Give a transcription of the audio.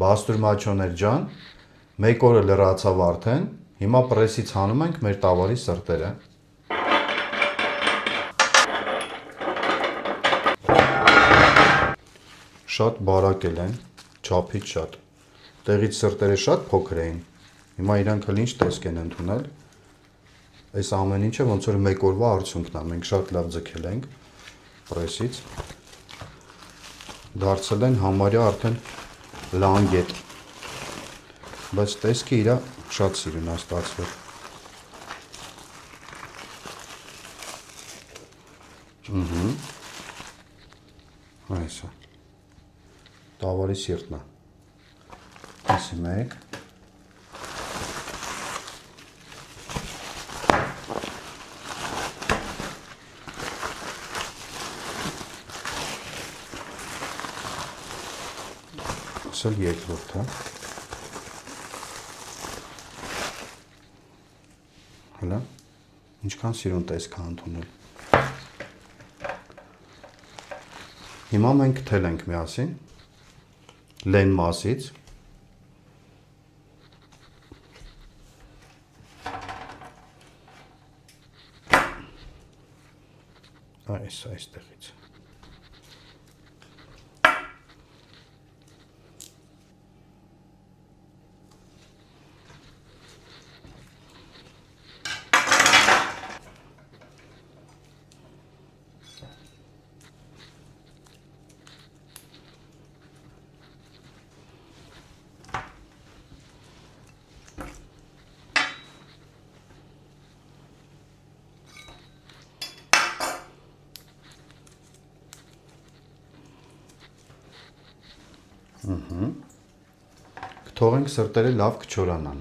Բաստուրմաչոներ ջան, մեկ օրը լրացավ արդեն, հիմա պրեսից հանում ենք մեր տավարի սրտերը։ Շատ բարակել են, չափից շատ։ Տեղից սրտերը շատ փոքր էին, հիմա իրանք էլ ինչ տեսք են ընդունել։ Այս ամեն ինչը ոնց որ մեկ օրվա արդյունքն է, մենք շատ լավ ձգել ենք պրեսից։ Դարձել են համարյա արդեն լանգետ, բայց տեսքը իրա շատ սիրուն է ստացվել։ Այս է, տավարի սիրտն է, ասի մեկ, ասել երկրորդ է, հլա, ինչքան սիրուն տեսք է ընդունել։ Հիմա մենք թել ենք միասին, լեն մասից, այստեղից։ Կթողենք սրտերը լավ կչորանան։